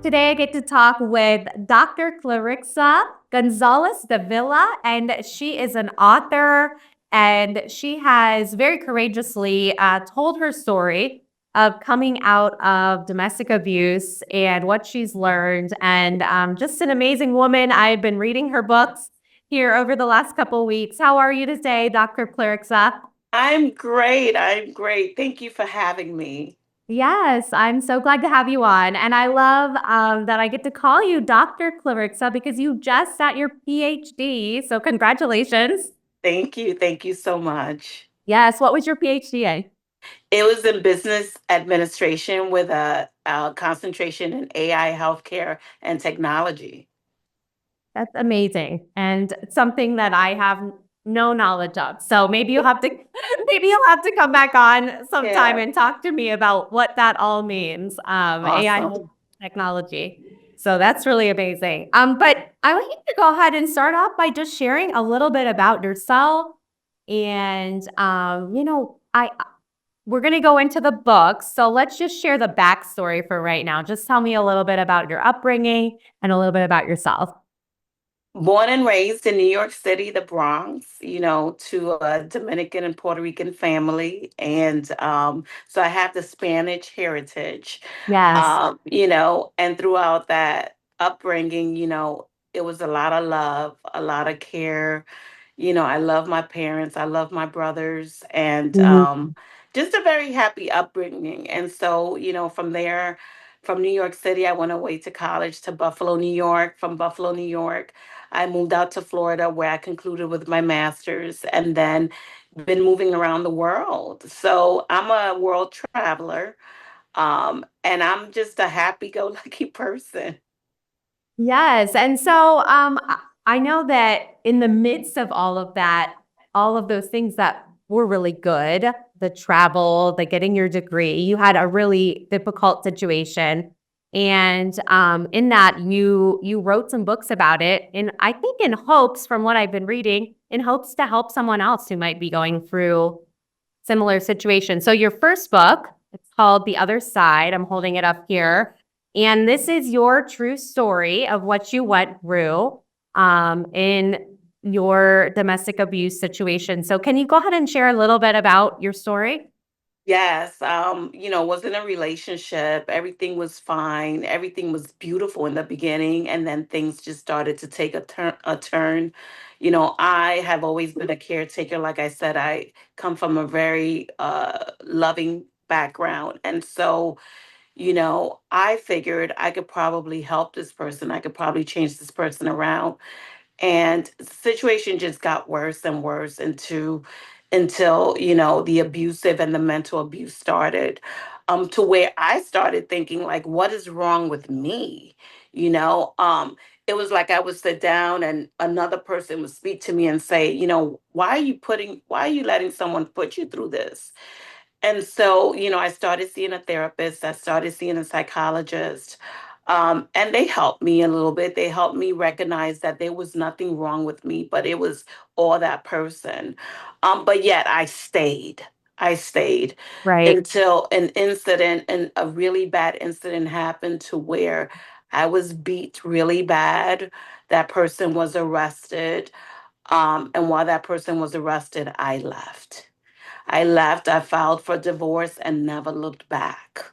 Today I get to talk with Dr. Clarixsa Gonzalez Davila, and she is an author and she has very courageously told her story of coming out of domestic abuse and what she's learned. And just an amazing woman. I've been reading her books here over the last couple of weeks. How are you today, Dr. Clarixsa? I'm great. I'm great. Thank you for having me. Yes, I'm so glad to have you on. And I love that I get to call you Dr. Clarixsa because you just got your PhD. So, congratulations. Thank you. Thank you so much. Yes, what was your PhD in? It was in business administration with a concentration in AI, healthcare, and technology. That's amazing. And something that I have no knowledge of. So maybe you'll have to maybe you'll have to come back on sometime Yeah. and talk to me about what that all means. AI Awesome. technology. So that's really amazing. But I want you to go ahead and start off by just sharing a little bit about yourself. And I we're gonna go into the book. So let's just share the backstory for right now. Just tell me a little bit about your upbringing and a little bit about yourself. Born and raised in New York City, the Bronx, to a Dominican and Puerto Rican family. And so I have the Spanish heritage, Yes. and throughout that upbringing, it was a lot of love, a lot of care. I love my parents, I love my brothers, and Mhm. just a very happy upbringing. And so, from there, from New York City, I went away to college to Buffalo, New York. From Buffalo, New York, I moved out to Florida where I concluded with my master's and then been moving around the world. So I'm a world traveler, and I'm just a happy go lucky person. Yes. And so I know that in the midst of all of that, all of those things that were really good, the travel, the getting your degree, you had a really difficult situation. And in that you wrote some books about it. And I think in hopes, from what I've been reading, in hopes to help someone else who might be going through similar situation. So your first book, it's called The Other Side. I'm holding it up here. And this is your true story of what you went through in your domestic abuse situation. So can you go ahead and share a little bit about your story? Yes, was in a relationship. Everything was fine. Everything was beautiful in the beginning, and then things just started to take a turn. I have always been a caretaker. Like I said, I come from a very loving background. And so, I figured I could probably help this person. I could probably change this person around, and the situation just got worse and worse until the abusive and the mental abuse started, to where I started thinking, like, what is wrong with me? you know um it was like I would sit down and another person would speak to me and say, why are you letting someone put you through this? And so, I started seeing a therapist, I started seeing a psychologist, and they helped me a little bit. They helped me recognize that there was nothing wrong with me, but it was all that person. But yet I stayed. I stayed Right. until an incident, and a really bad incident happened to where I was beat really bad. That person was arrested. And while that person was arrested, I left. I filed for divorce and never looked back.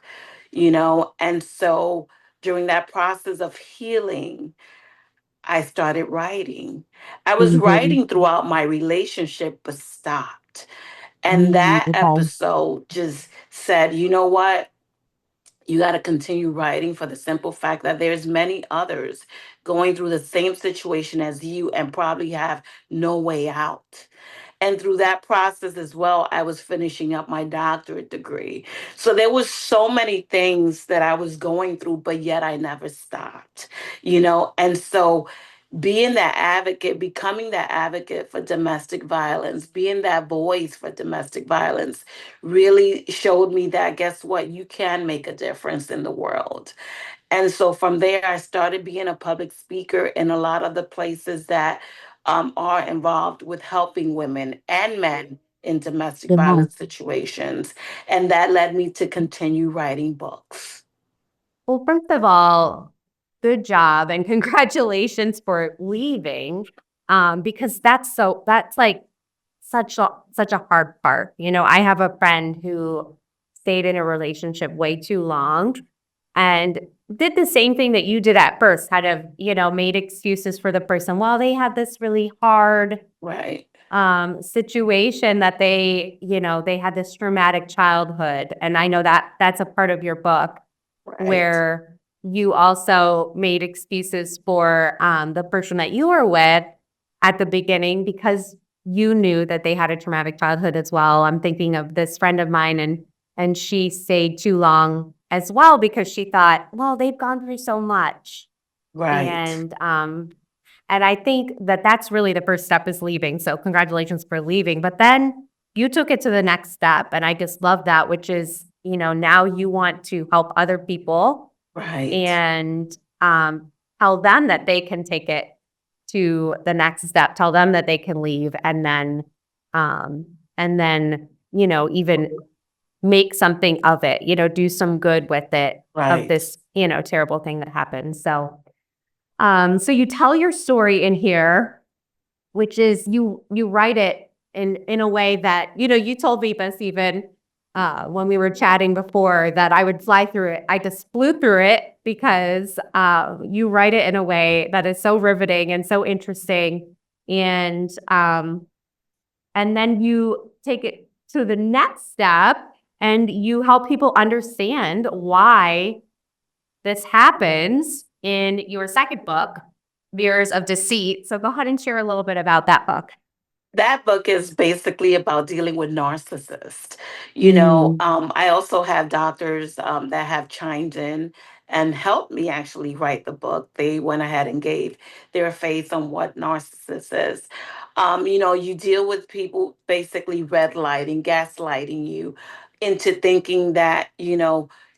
And so during that process of healing, I started writing. I was Mhm. writing throughout my relationship, but stopped. And Mm, that okay. episode just said, you know what? You got to continue writing for the simple fact that there's many others going through the same situation as you and probably have no way out. And through that process as well, I was finishing up my doctorate degree. So there was so many things that I was going through, but yet I never stopped. And so being that advocate, becoming that advocate for domestic violence, being that voice for domestic violence really showed me that, guess what? You can make a difference in the world. And so from there, I started being a public speaker in a lot of the places that are involved with helping women and men in domestic Mhm. violence situations. And that led me to continue writing books. Well, first of all, good job and congratulations for leaving. Because that's like such a hard part. You know, I have a friend who stayed in a relationship way too long and did the same thing that you did at first, kind of, you know, made excuses for the person. Well, they had this really hard Right. situation that they, you know, they had this traumatic childhood. And I know that that's a part of your book Right. where you also made excuses for the person that you were with at the beginning because you knew that they had a traumatic childhood as well. I'm thinking of this friend of mine and she stayed too long as well because she thought, well, they've gone through so much. Right. And and I think that that's really the first step is leaving. So congratulations for leaving. But then you took it to the next step. And I just love that, which is, you know, now you want to help other people Right. and tell them that they can take it to the next step, tell them that they can leave and then, you know, even make something of it, you know, do some good with it of Right. this, you know, terrible thing that happened. So so you tell your story in here, which is you write it in a way that, you know, you told me this even when we were chatting before that I would fly through it. I just flew through it because you write it in a way that is so riveting and so interesting, and then you take it to the next step and you help people understand why this happens in your second book, Mirrors of Deceit. So go ahead and share a little bit about that book. That book is basically about dealing with narcissists. Mm. I also have doctors that have chimed in and helped me actually write the book. They went ahead and gave their faith on what narcissist is. You deal with people basically red lighting, gaslighting you into thinking that,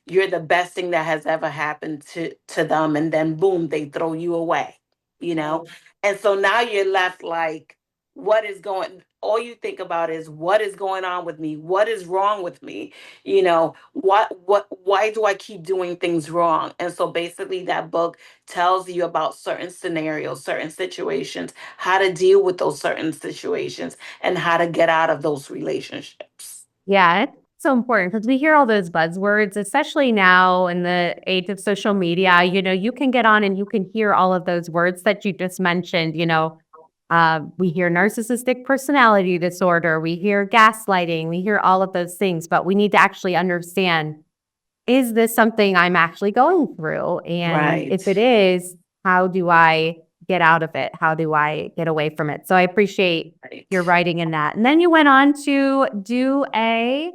you're the best thing that has ever happened to them. And then boom, they throw you away, you know? Oh. And so now you're left like, what is going all you think about is what is going on with me, what is wrong with me, what why do I keep doing things wrong? And so basically that book tells you about certain scenarios, certain situations, how to deal with those certain situations, and how to get out of those relationships. Yeah, it's so important because we hear all those buzzwords, especially now in the age of social media. You know, you can get on and you can hear all of those words that you just mentioned. You know, we hear narcissistic personality disorder, we hear gaslighting, we hear all of those things, but we need to actually understand, is this something I'm actually going through? And Right. if it is, how do I get out of it? How do I get away from it? So I appreciate your Right. writing in that. And then you went on to do a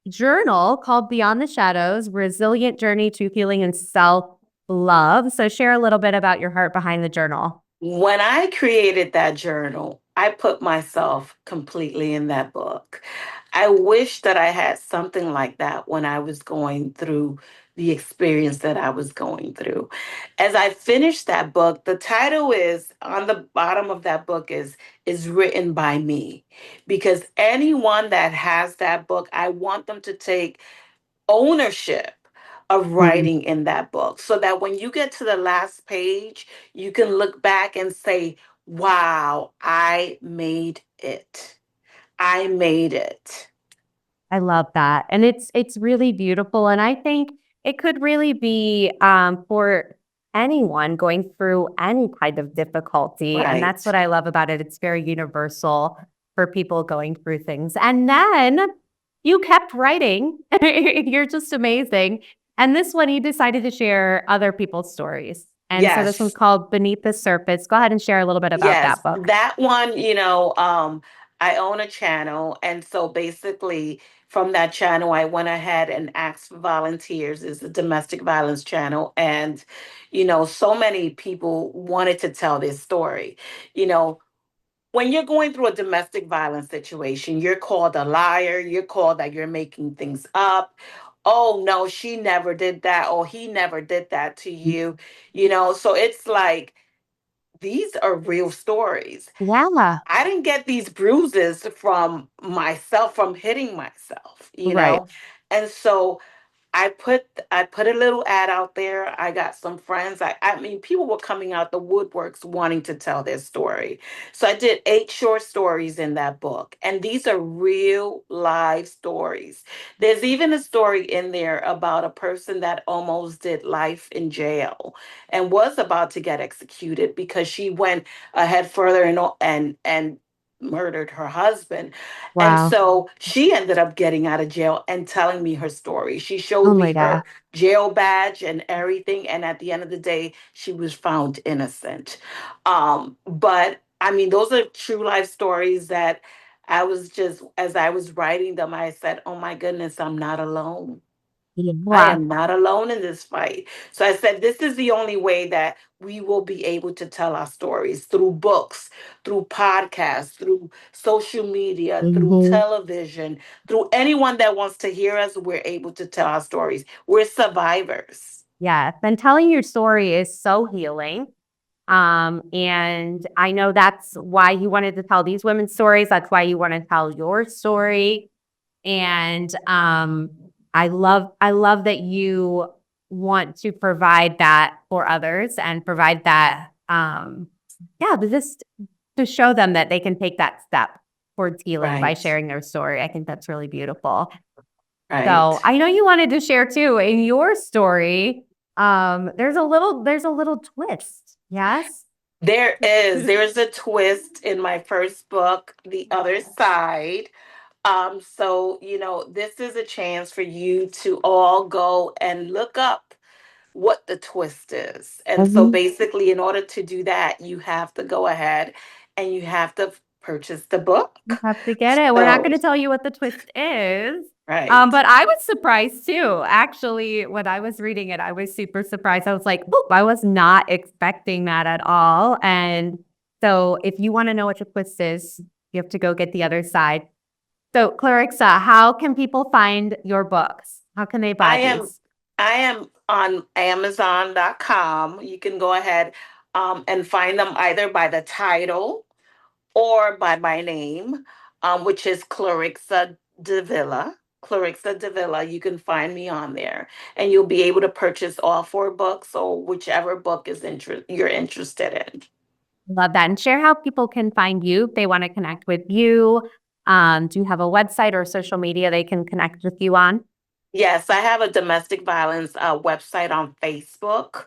journal called Beyond the Shadows, Resilient Journey to Healing and Self-Love. So share a little bit about your heart behind the journal. When I created that journal, I put myself completely in that book. I wish that I had something like that when I was going through the experience that I was going through. As I finished that book, the title is on the bottom of that book is written by me, because anyone that has that book, I want them to take ownership of Mm, writing in that book, so that when you get to the last page, you can look back and say, wow, I made it. I made it. I love that. And it's really beautiful. And I think it could really be for anyone going through any kind of difficulty. And that's what Right. I love about it. It's very universal for people going through things. And then you kept writing. You're just amazing. And this one, you decided to share other people's stories. And so this one's Yes. called Beneath the Surface. Go ahead and share a little bit about Yes, that book. that one, I own a channel. And so basically, from that channel, I went ahead and asked for volunteers. It's a domestic violence channel. And, so many people wanted to tell this story. You know, when you're going through a domestic violence situation, you're called a liar, you're called that you're making things up. Oh, no, she never did that. Or he never did that to you. So it's like, these are real stories. Yeah. I didn't get these bruises from myself, from hitting myself. Right. And so I put a little ad out there. I got some friends. I mean, people were coming out the woodworks wanting to tell their story. So I did 8 short stories in that book, and these are real live stories. There's even a story in there about a person that almost did life in jail and was about to get executed because she went ahead further and murdered her husband. And Wow. so she ended up getting out of jail and telling me her story. She Oh showed my me God. her jail badge and everything. And at the end of the day, she was found innocent. But I mean, those are true life stories that I was just, as I was writing them, I said, oh my goodness, I'm not alone. I Yeah. am not alone in this fight. So I said, this is the only way that we will be able to tell our stories through books, through podcasts, through social media, through Hmm. television, through anyone that wants to hear us. We're able to tell our stories. We're survivors. Yes. And telling your story is so healing. And I know that's why you wanted to tell these women's stories. That's why you want to tell your story. And I love that you want to provide that for others and provide that yeah, but just to show them that they can take that step towards healing by Right, sharing their story. I think that's really beautiful. So right. I know you wanted to share too in your story. There's a little twist. Yes. There's a twist in my first book, The Other Side. So, this is a chance for you to all go and look up what the twist is. And so Mhm. basically, in order to do that, you have to go ahead and you have to purchase the You book. have to get it. We're not So, going to tell you what the twist is. right. But I was surprised too. Actually, when I was reading it, I was super surprised. I was like, "Oop, I was not expecting that at all." And so, if you want to know what your twist is, you have to go get the other side. So, Clarixa, how can people find your books? How can they buy I am these? I am on Amazon.com. You can go ahead and find them either by the title or by my name, which is Clarixsa Davila. Clarixsa Davila. You can find me on there, and you'll be able to purchase all 4 books or whichever book you're interested in. Love that. And share how people can find you if they want to connect with you. Do you have a website or social media they can connect with you on? Yes, I have a domestic violence website on Facebook.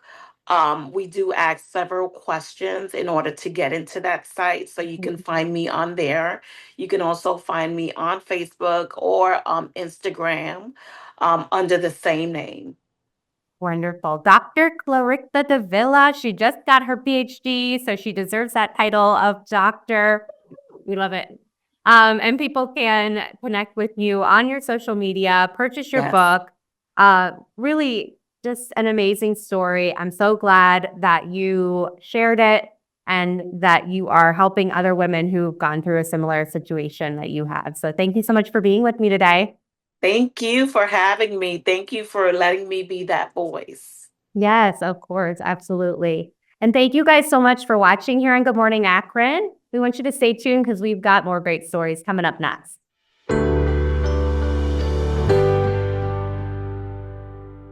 We do ask several questions in order to get into that site, so you can find me on there. You can also find me on Facebook or Instagram under the same name. Wonderful. Dr. Clarissa Davila, she just got her PhD, so she deserves that title of doctor. We love it. And people can connect with you on your social media, purchase your Yes. book. Really just an amazing story. I'm so glad that you shared it and that you are helping other women who've gone through a similar situation that you have. So thank you so much for being with me today. Thank you for having me. Thank you for letting me be that voice. Yes, of course. Absolutely. And thank you guys so much for watching here on Good Morning Akron. We want you to stay tuned because we've got more great stories coming up next.